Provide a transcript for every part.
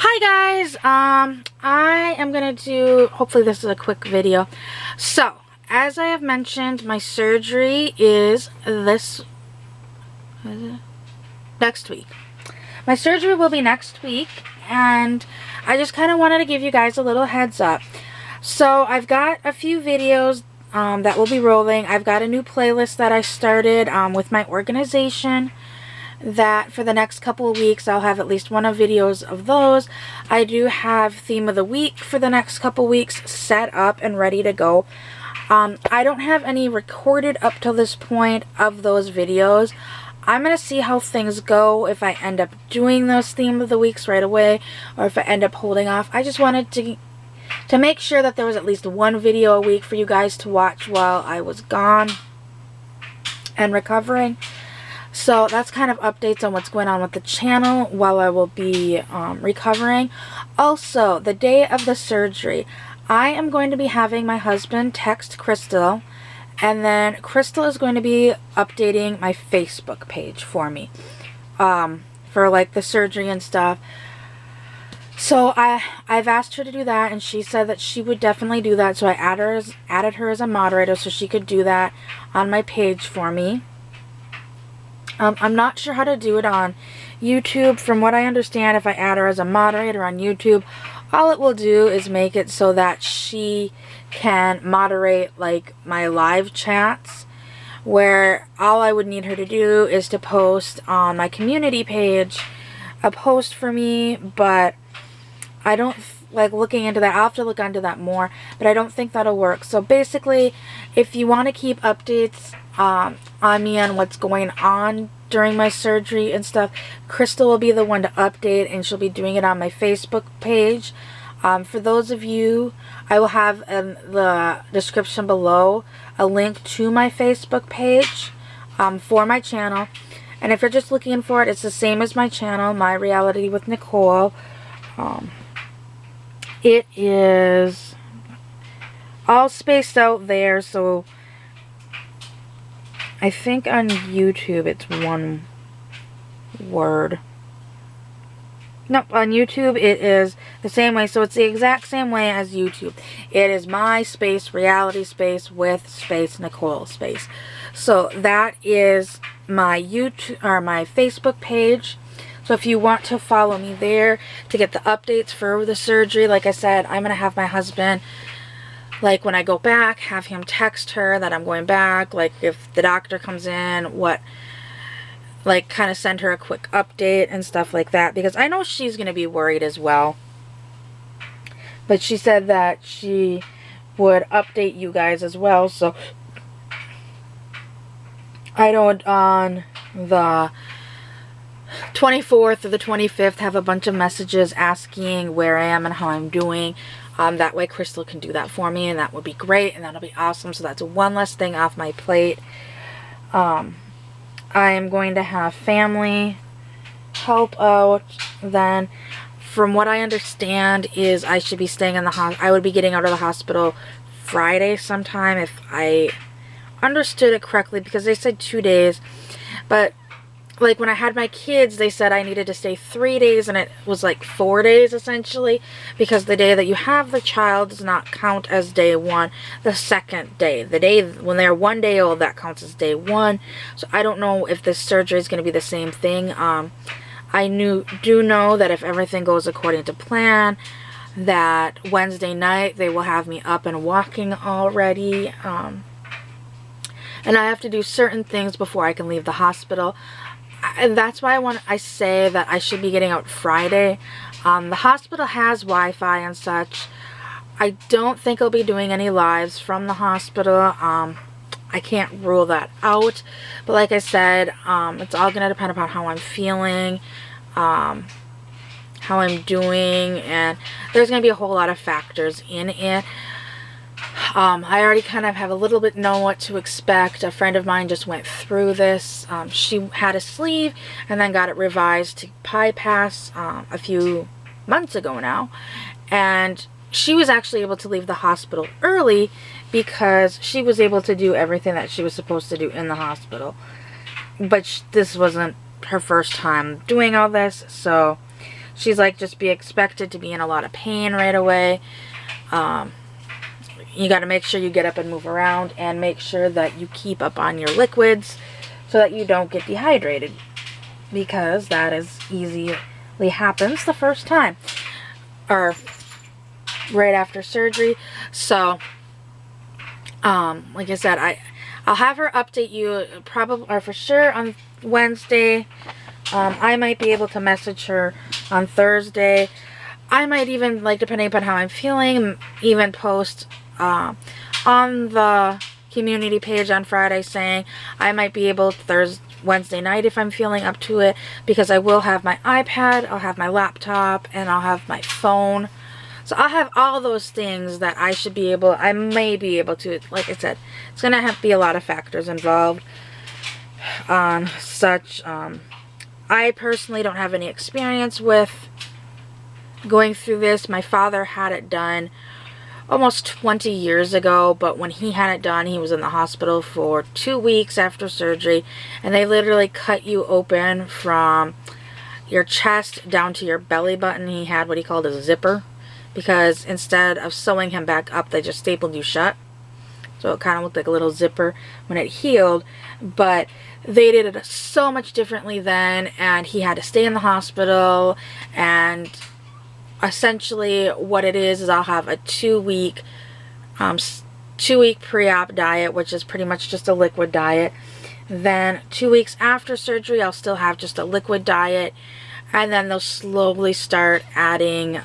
Hi guys, I am gonna do, hopefully this is a quick video. So, as I have mentioned, my surgery is next week. My surgery will be next week, and I just kind of wanted to give you guys a little heads up. So, I've got a few videos that will be rolling. I've got a new playlist that I started with my organization, that for the next couple of weeks I'll have at least one of videos of those. I do have theme of the week for the next couple weeks set up and ready to go. I don't have any recorded up till this point of those videos. I'm going to see how things go, if I end up doing those theme of the weeks right away or if I end up holding off. I just wanted to make sure that there was at least one video a week for you guys to watch while I was gone and recovering. So that's kind of updates on what's going on with the channel while I will be recovering. Also, the day of the surgery, I am going to be having my husband text Crystal, and then Crystal is going to be updating my Facebook page for me for like the surgery and stuff. So I've asked her to do that, and she said that she would definitely do that. So I added her as a moderator so she could do that on my page for me. I'm not sure how to do it on YouTube. From what I understand, if I add her as a moderator on YouTube, all it will do is make it so that she can moderate like my live chats, where all I would need her to do is to post on my community page a post for me. But I don't like looking into that. I'll have to look into that more, but I don't think that'll work. So basically, if you want to keep updates on me on what's going on during my surgery and stuff, Crystal will be the one to update, and she'll be doing it on my Facebook page. For those of you, I will have in the description below a link to my Facebook page for my channel. And if you're just looking for it, it's the same as my channel, My Reality with Nicole. It is all spaced out there, so I think on YouTube it's one word. Nope, on YouTube it is the same way, so it's the exact same way as YouTube. It is My space Reality space with space Nicole space. So that is my YouTube or my Facebook page. So if you want to follow me there to get the updates for the surgery, like I said, I'm going to have my husband, like when I go back, have him text her that I'm going back. Like if the doctor comes in, like kind of send her a quick update and stuff like that. Because I know she's going to be worried as well. But she said that she would update you guys as well. So I don't on the 24th or the 25th have a bunch of messages asking where I am and how I'm doing. That way Crystal can do that for me, and that would be great, and that'll be awesome. So that's one less thing off my plate. I am going to have family help out. Then from what I understand is I should be staying in the hospital. I would be getting out of the hospital Friday sometime, if I understood it correctly, because they said 2 days. But like when I had my kids, they said I needed to stay 3 days, and it was like 4 days essentially, because the day that you have the child does not count as day one. The second day, the day when they're 1 day old, that counts as day one. So I don't know if this surgery is going to be the same thing. I do know that if everything goes according to plan, that Wednesday night they will have me up and walking already. And I have to do certain things before I can leave the hospital. And that's why I say that I should be getting out Friday. The hospital has Wi-Fi and such. I don't think I'll be doing any lives from the hospital. I can't rule that out. But like I said, it's all going to depend upon how I'm feeling, how I'm doing, and there's going to be a whole lot of factors in it. I already kind of have a little bit know what to expect. A friend of mine just went through this. She had a sleeve and then got it revised to bypass a few months ago now. And she was actually able to leave the hospital early because she was able to do everything that she was supposed to do in the hospital. But this wasn't her first time doing all this, so she's like, just be expected to be in a lot of pain right away. You got to make sure you get up and move around, and make sure that you keep up on your liquids so that you don't get dehydrated, because that is easily happens the first time or right after surgery. So like I said, I'll have her update you probably, or for sure, on Wednesday. I might be able to message her on Thursday. I might even, like, depending upon how I'm feeling, even post on the community page on Friday saying I might be able Wednesday night if I'm feeling up to it, because I will have my iPad, I'll have my laptop, and I'll have my phone. So I'll have all those things that I may be able to, like I said, it's going to be a lot of factors involved on such. I personally don't have any experience with going through this. My father had it done almost 20 years ago, but when he had it done, he was in the hospital for 2 weeks after surgery, and they literally cut you open from your chest down to your belly button. He had what he called a zipper, because instead of sewing him back up, they just stapled you shut. So it kind of looked like a little zipper when it healed, but they did it so much differently then, and he had to stay in the hospital. And essentially what it is I'll have a 2-week pre-op diet, which is pretty much just a liquid diet. Then 2 weeks after surgery, I'll still have just a liquid diet, and then they'll slowly start adding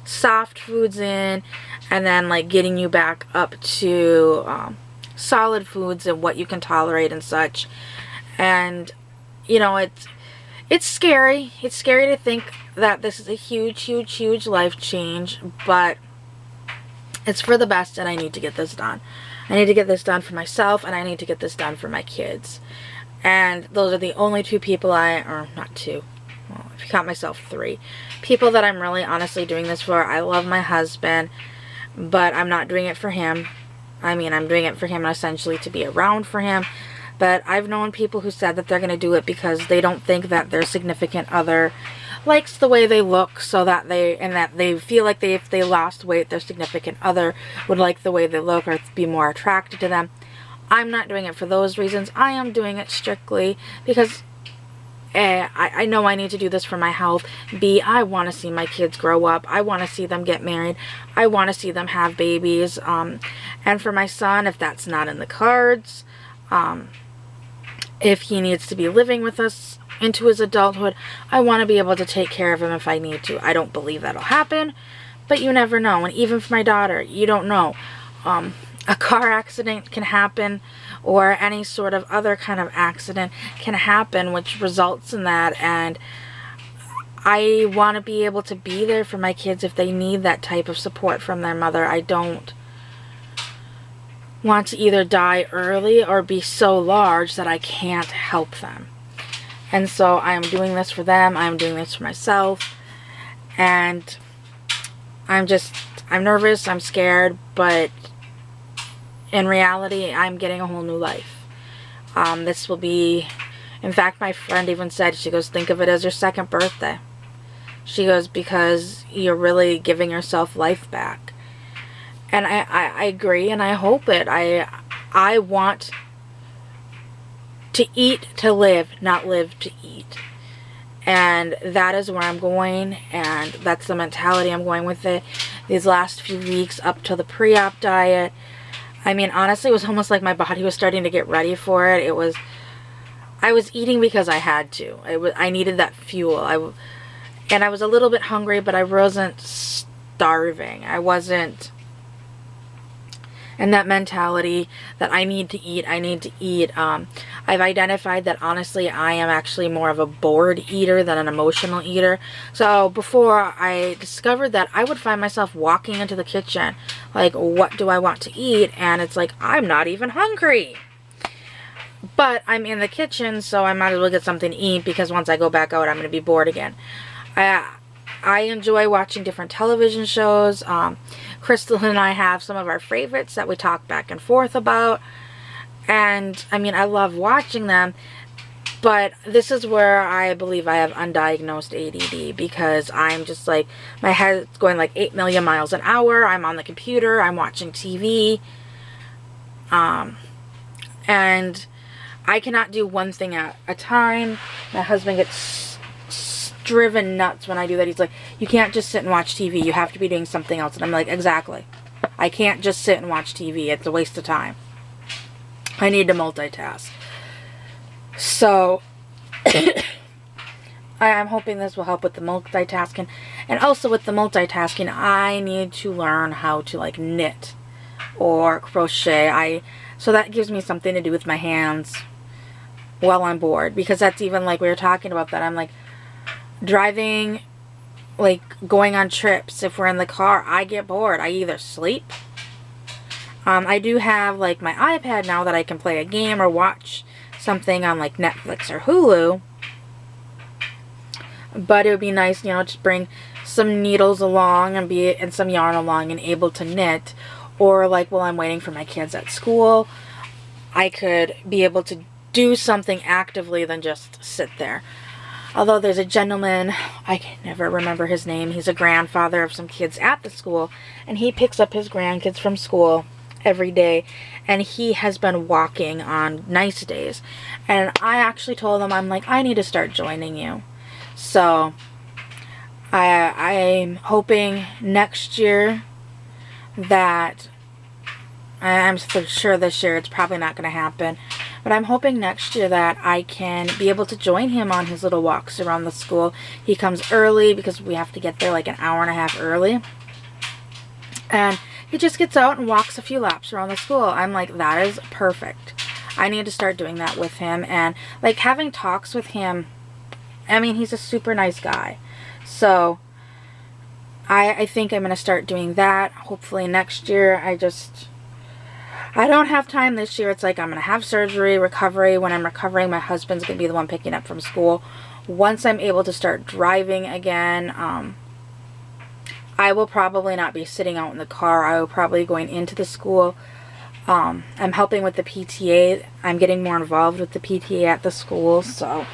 soft foods in, and then like getting you back up to solid foods and what you can tolerate and such. And you know, it's scary. It's scary to think that this is a huge life change, but it's for the best, and I need to get this done. I need to get this done for myself, and I need to get this done for my kids. And those are the only 2 people or not 2, well, if you count myself, 3 people that I'm really honestly doing this for. I love my husband, but I'm not doing it for him. I mean, I'm doing it for him essentially to be around for him. But I've known people who said that they're going to do it because they don't think that their significant other likes the way they look, so that they feel like if they lost weight, their significant other would like the way they look or be more attracted to them. I'm not doing it for those reasons. I am doing it strictly because I know I need to do this for my health. B, I want to see my kids grow up. I want to see them get married. I want to see them have babies. And for my son, if that's not in the cards, if he needs to be living with us into his adulthood, I want to be able to take care of him if I need to. I don't believe that'll happen, but you never know. And even for my daughter, you don't know. A car accident can happen, or any sort of other kind of accident can happen, which results in that. And I want to be able to be there for my kids if they need that type of support from their mother. I don't want to either die early or be so large that I can't help them. And so I am doing this for them. I'm doing this for myself. And I'm nervous, I'm scared, but in reality, I'm getting a whole new life. This will be, in fact, my friend even said, she goes, think of it as your second birthday. She goes, because you're really giving yourself life back. And I agree, and I hope it. I want to eat to live, not live to eat. And that is where I'm going, and that's the mentality I'm going with it. These last few weeks up to the pre-op diet, I mean, honestly, it was almost like my body was starting to get ready for it. I was eating because I had to. I needed that fuel. And I was a little bit hungry, but I wasn't starving. I wasn't in that mentality that I need to eat. I've identified that, honestly, I am actually more of a bored eater than an emotional eater. So before I discovered that, I would find myself walking into the kitchen like, what do I want to eat? And it's like, I'm not even hungry. But I'm in the kitchen, so I might as well get something to eat, because once I go back out, I'm going to be bored again. I enjoy watching different television shows. Crystal and I have some of our favorites that we talk back and forth about. And, I mean, I love watching them. But this is where I believe I have undiagnosed ADD, because I'm just like, my head's going like 8 million miles an hour. I'm on the computer, I'm watching TV, and I cannot do one thing at a time. My husband gets driven nuts when I do that. He's like, you can't just sit and watch TV. You have to be doing something else. And I'm like, exactly. I can't just sit and watch TV. It's a waste of time. I need to multitask. So, I'm hoping this will help with the multitasking. And also with the multitasking, I need to learn how to like knit or crochet. So that gives me something to do with my hands while I'm bored. Because that's even like we were talking about that. I'm like driving, like going on trips. If we're in the car, I get bored. I either sleep. I do have like my iPad now that I can play a game or watch something on like Netflix or Hulu. But it would be nice, you know, to bring some needles along and some yarn along and able to knit. Or like while I'm waiting for my kids at school, I could be able to do something actively than just sit there. Although there's a gentleman, I can never remember his name. He's a grandfather of some kids at the school, and he picks up his grandkids from school every day, and he has been walking on nice days. And I actually told him, I'm like, I need to start joining you. So I'm hoping next year that, I'm sure this year it's probably not going to happen, but I'm hoping next year that I can be able to join him on his little walks around the school. He comes early because we have to get there like an hour and a half early. And he just gets out and walks a few laps around the school. I'm like, that is perfect. I need to start doing that with him. And like having talks with him, I mean, he's a super nice guy. So I think I'm going to start doing that. Hopefully next year. I don't have time this year. It's like I'm going to have surgery, recovery. When I'm recovering, my husband's going to be the one picking up from school. Once I'm able to start driving again, I will probably not be sitting out in the car. I will probably be going into the school. I'm helping with the PTA. I'm getting more involved with the PTA at the school. So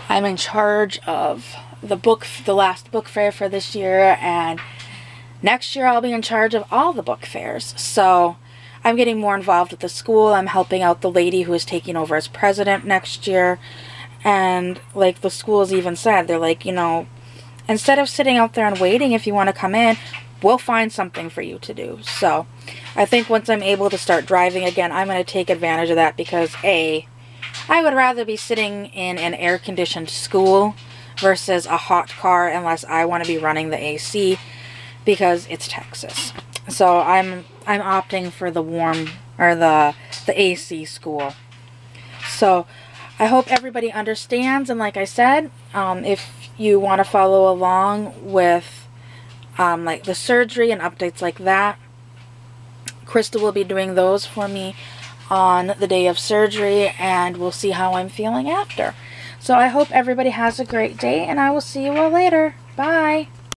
I'm in charge of the last book fair for this year. And next year I'll be in charge of all the book fairs. So I'm getting more involved with the school. I'm helping out the lady who is taking over as president next year. And like the schools even said, they're like, you know, instead of sitting out there and waiting, if you want to come in, we'll find something for you to do. So I think once I'm able to start driving again, I'm going to take advantage of that, because I would rather be sitting in an air-conditioned school versus a hot car, unless I want to be running the AC, because it's Texas. So I'm opting for the warm, or the AC school. So I hope everybody understands. And like I said, if you want to follow along with like the surgery and updates like that, Krista will be doing those for me on the day of surgery, and we'll see how I'm feeling after. So I hope everybody has a great day, and I will see you all later. Bye.